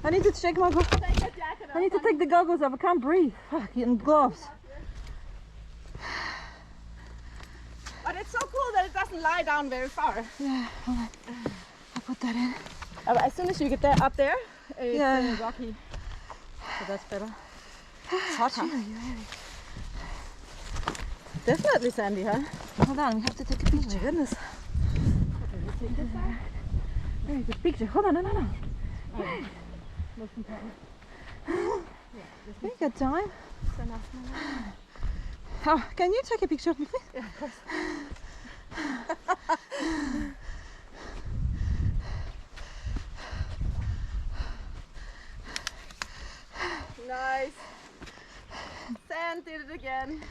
I need to take my gloves. I need to take the goggles off. I can't breathe. Fuck, getting gloves. But it's so cool that it doesn't lie down very far. Yeah, hold on. I'll put that in. As soon as you get there, up there, it's rocky. So that's better. It's hot, huh? Definitely sandy, huh? Hold on, we have to take a picture. Goodness. Very good picture. Hold on, no. We got time. Oh, can you take a picture of me, please? Yeah, of course. Nice. Sand did it again.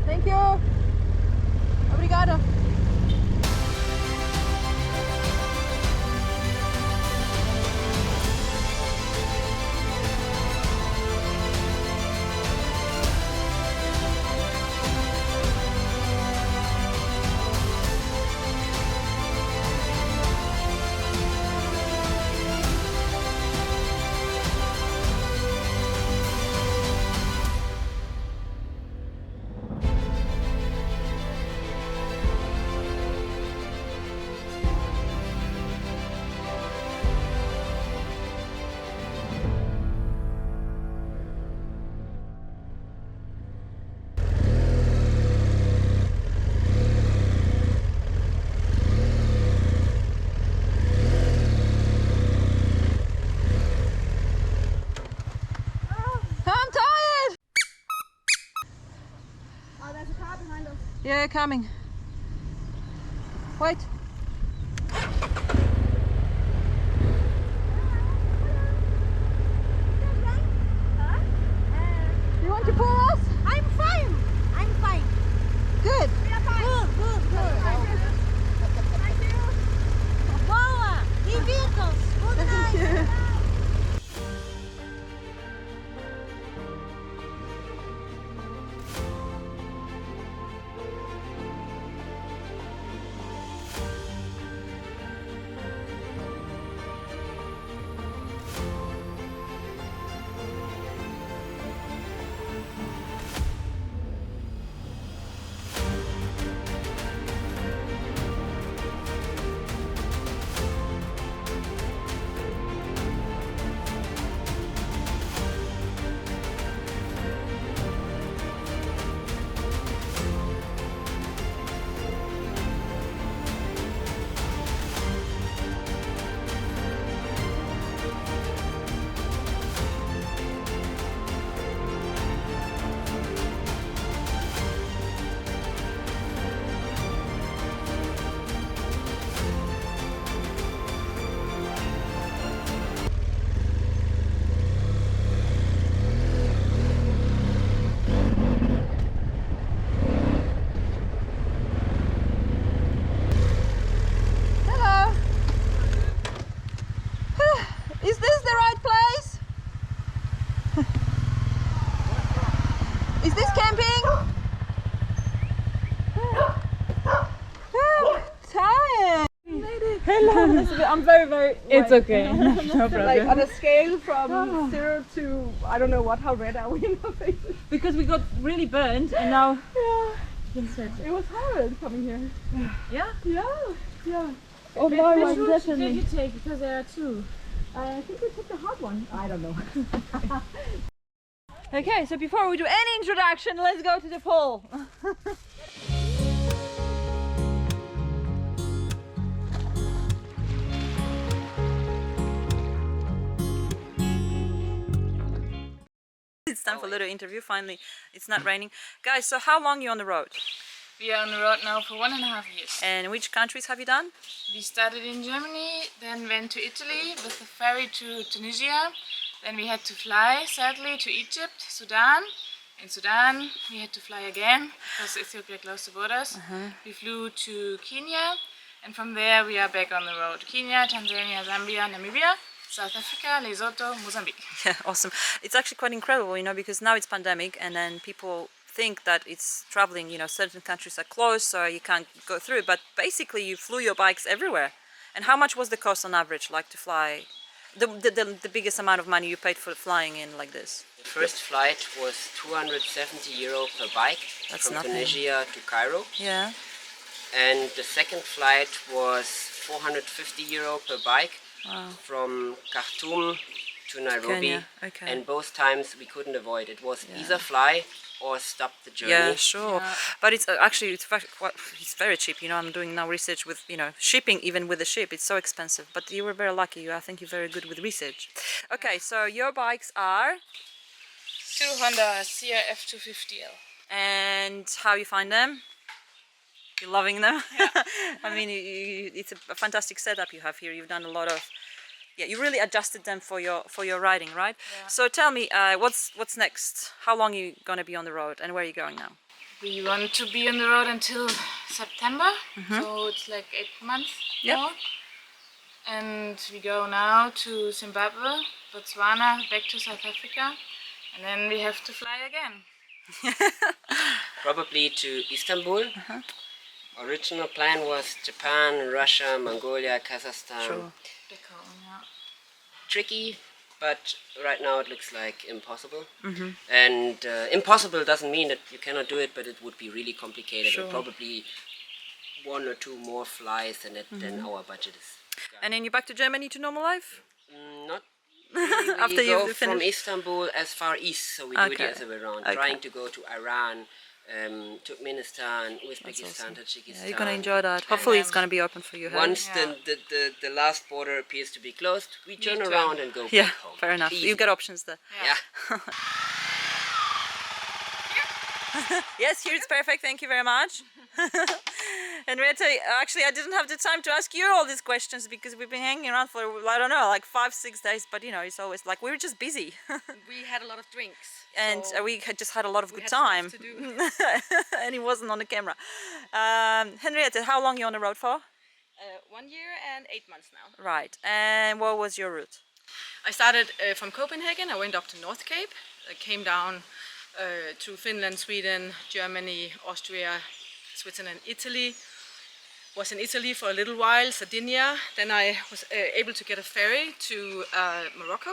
Thank you. Obrigado. I'm tired. Oh, there's a car behind us. Yeah, coming. Wait. You want to pull us? I'm fine. I'm fine. Good. We are fine. Good. Thank you. Boa. Divirtam-se. Good night. Hello, Elizabeth. I'm very, very. It's okay. No problem. Like on a scale from 0 to I don't know what, how red are we in our faces? Because we got really burnt and now. Yeah, it was horrid coming here. Yeah? Yeah, yeah. Oh Which my, route definitely. did you take? Because there are two. I think we took the hard one. I don't know. Okay, so before we do any introduction, let's go to the pool. It's time for a little interview. Finally, it's not raining. Guys, so how long are you on the road? We are on the road now for 1.5 years. And which countries have you done? We started in Germany, then went to Italy with the ferry to Tunisia. Then we had to fly, sadly, to Egypt, Sudan. In Sudan, we had to fly again because Ethiopia closed the borders. We flew to Kenya, and from there we are back on the road. Kenya, Tanzania, Zambia, Namibia, South Africa, Lesotho, Mozambique. Yeah, awesome. It's actually quite incredible, you know, because now it's pandemic and then people think that it's traveling, you know, certain countries are closed so you can't go through, but basically you flew your bikes everywhere. And how much was the cost on average, like to fly, the biggest amount of money you paid for flying in like this? The first flight was 270 euro per bike. That's from nothing. Tunisia to Cairo. Yeah. And the second flight was 450 euro per bike. Wow. From Khartoum to Nairobi. Kenya, okay. And both times we couldn't avoid it. It was either fly or stop the journey. Yeah, sure. But it's actually it's very cheap. You know, I'm doing now research with, you know, shipping even with the ship. It's so expensive. But you were very lucky. I think you're very good with research. Okay, so your bikes are, Two Honda CRF 250L. and how you find them? You're loving them. Yeah. I mean, it's a fantastic setup you have here. You've done a lot of. Yeah, you really adjusted them for your riding, right? Yeah. So tell me, what's next? How long are you gonna be on the road, and where are you going now? We want to be on the road until September, so it's like 8 months Yep. more. And we go now to Zimbabwe, Botswana, back to South Africa, and then we have to fly again. Probably to Istanbul. Original plan was Japan, Russia, Mongolia, Kazakhstan. Sure. Back home, yeah. Tricky, but right now it looks like impossible. And impossible doesn't mean that you cannot do it, but it would be really complicated and probably 1 or 2 more flies than our budget is. And then you're back to Germany to normal life? Not really. After We go you've from finished? Istanbul as far east, so we do it the Okay. other way around. Okay. Trying to go to Iran, Turkmenistan, Uzbekistan, Tajikistan. Yeah, you're gonna enjoy that. Hopefully it's gonna be open for you. Huh? Once the last border appears to be closed, we turn turn. around and go Yeah, back home. fair enough. Easy. You've got options there. Yeah. Yes, here it's perfect. Thank you very much. Henrietta, actually I didn't have the time to ask you all these questions because we've been hanging around for, I don't know, like 5-6 days, but you know, it's always like we were just busy. We had a lot of drinks. And so we had just had a lot of good had time. stuff to do. And it wasn't on the camera. Henrietta, how long are you on the road for? 1 year and 8 months now. Right. And what was your route? I started from Copenhagen. I went up to North Cape. I came down through Finland, Sweden, Germany, Austria, Switzerland, Italy. Was in Italy for a little while, Sardinia. Then I was able to get a ferry to Morocco.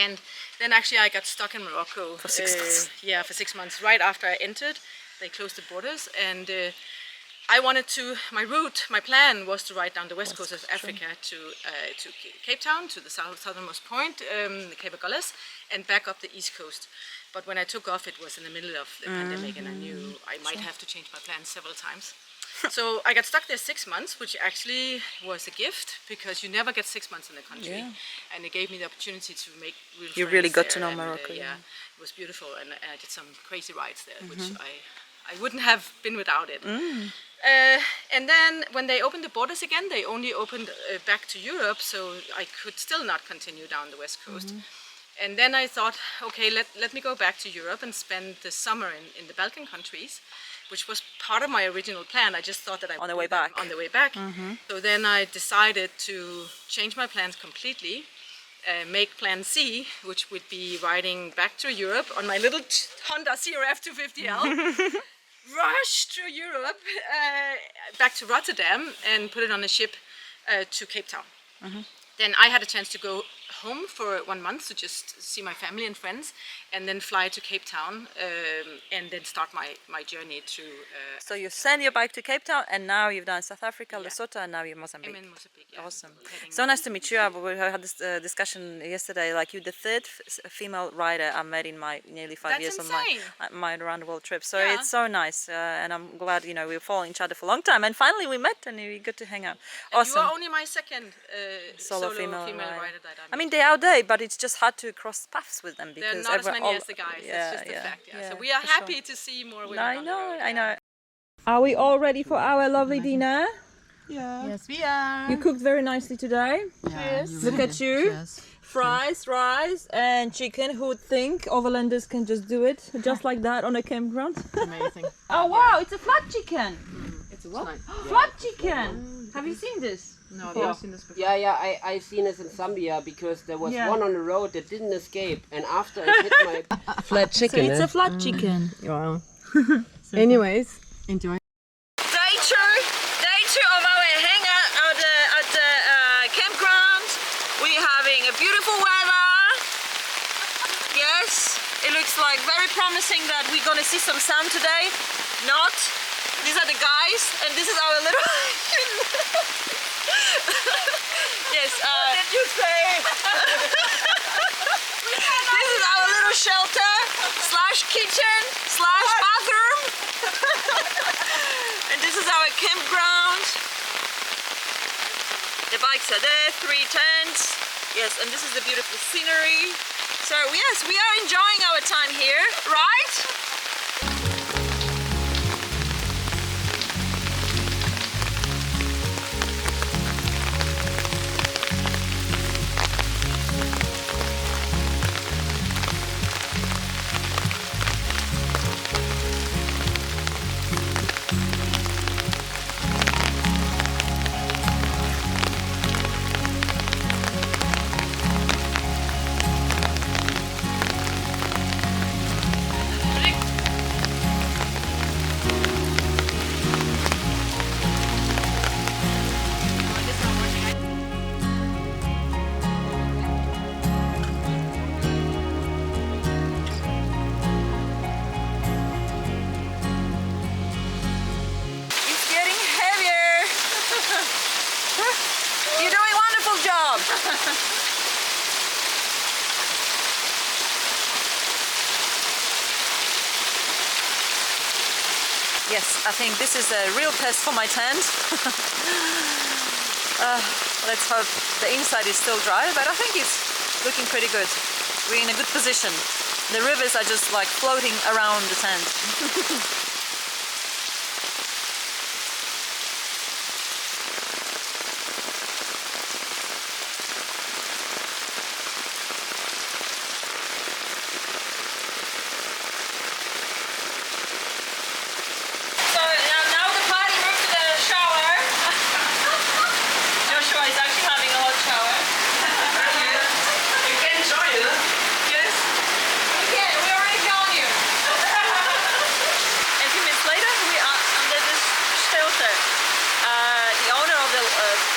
And then actually I got stuck in Morocco. For 6 months. Yeah, for 6 months. Right after I entered, they closed the borders. And I wanted to, my plan was to ride down the west coast of Africa to Cape Town, to the southernmost point, Cape Agulhas, and back up the east coast. But when I took off, it was in the middle of the pandemic, and I knew I might have to change my plans several times. So I got stuck there 6 months, which actually was a gift because you never get 6 months in the country, and it gave me the opportunity to make real friends. You really got to there, know and, Morocco. yeah, it was beautiful, and I did some crazy rides there, which I wouldn't have been without it. And then when they opened the borders again, they only opened back to Europe, so I could still not continue down the west coast. And then I thought, okay, let me go back to Europe and spend the summer in the Balkan countries, which was part of my original plan. I just thought that I On the way back. On the way back. So then I decided to change my plans completely, make Plan C, which would be riding back to Europe on my little Honda CRF 250L. Rush to Europe, back to Rotterdam, and put it on a ship to Cape Town. Then I had a chance to go home for 1 month to just see my family and friends, and then fly to Cape Town, and then start my journey to. So you send your bike to Cape Town, and now you've done South Africa, Lesotho, and now you're in Mozambique. I'm in Mozambique. Yeah. Awesome. Heading So nice to meet you. We had this discussion yesterday. Like you're the third female rider I met in my nearly 5 That's years insane. on my around the world trip. So Yeah. it's so nice, and I'm glad we followed each other for a long time, and finally we met, and we got to hang out. You Awesome. are only my second Solo female rider rider. that I mean, they're out there, but it's just hard to cross paths with them there are because not as everyone- many all- as the guys. Yeah, That's just a yeah, fact. Yeah. yeah, So we are for sure. happy to see more women. I on the know, road, I yeah. know. Are we all ready for our lovely dinner? Yes, we are. You cooked very nicely today. Yes. Look at you. Yes. Fries, rice, and chicken. Who would think overlanders can just do it just like that on a campground? Amazing. Oh wow, it's a flat chicken. It's a what? Flat chicken. Have you seen this? No, I've never seen this before. Yeah, I've seen this in Zambia because there was Yeah. one on the road that didn't escape, and after it hit my flat chicken. It's a flat chicken. Wow. Anyways, enjoy. Day two of our hangout at the campground. We're having a beautiful weather. Yes, it looks like very promising that we're gonna see some sun today. Not. These are the guys, and this is our little. Yes. What did you say? This is our little shelter / kitchen / bathroom. And this is our campground. The bikes are there, 3 tents. Yes, and this is the beautiful scenery. So yes, we are enjoying our time here, right? It's getting heavier. You're doing a wonderful job. Yes, I think this is a real test for my tent. Let's hope the inside is still dry, but I think it's looking pretty good. We're in a good position. The rivers are just like floating around the tent. So now the party moved to the shower. Joshua is actually having a hot shower. You can join us. Yes. We can. We already found you. A few minutes later, we are under this shelter. The owner of the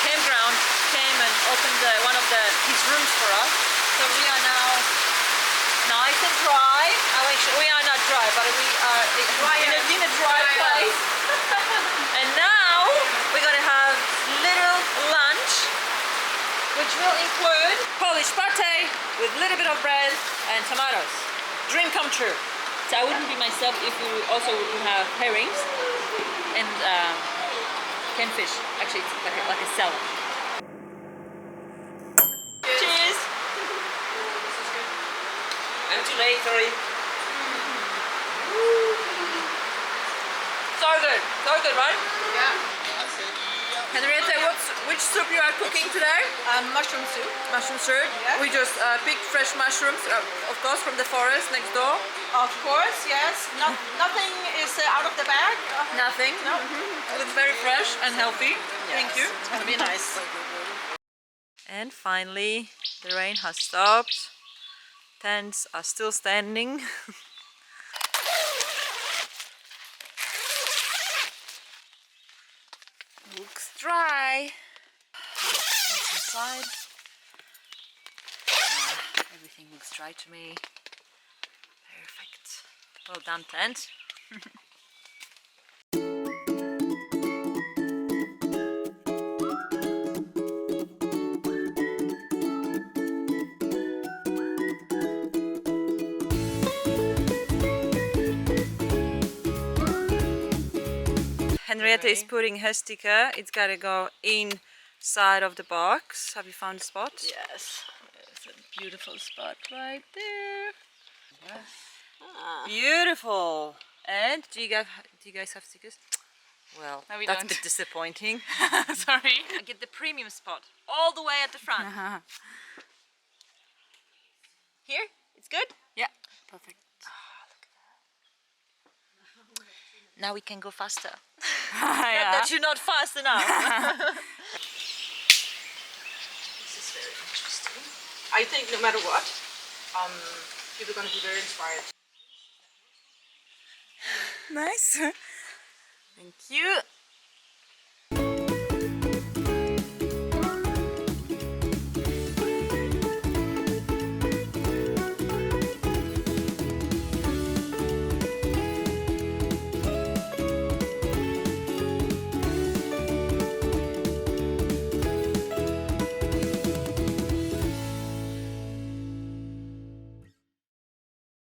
campground came and opened one of his rooms for us. So we are now nice and dry. Actually, we are not dry, but we are in a dry place. And now we're gonna have little lunch, which will include Polish pate with a little bit of bread and tomatoes. Dream come true. So I wouldn't be myself if we also would have herrings and canned fish. Actually, it's like a salad. Cheers! I'm too late, sorry. So good, right? Yeah. Henriette, which soup you are cooking today? Mushroom soup. Mushroom soup. Yeah. We just picked fresh mushrooms, of course, from the forest next door. Of course, yes. Nothing is out of the bag. Nothing. No. It looks very fresh and healthy. Thank you. It's gonna be nice. And finally, the rain has stopped. Tents are still standing. Looks dry. side. Everything looks dry to me. Perfect. Well done, tent. Henrietta is putting her sticker. It's gotta go inside of the box. Have you found the spot? Yes, it's a beautiful spot right there. Beautiful. And do you guys have stickers? Well, No, we that's don't. a bit disappointing. Sorry. I get the premium spot all the way at the front. Here, it's good. Yeah, perfect. Now we can go faster. Yeah. That you're not fast enough. I think no matter what, people are going to be very inspired. Nice. Thank you.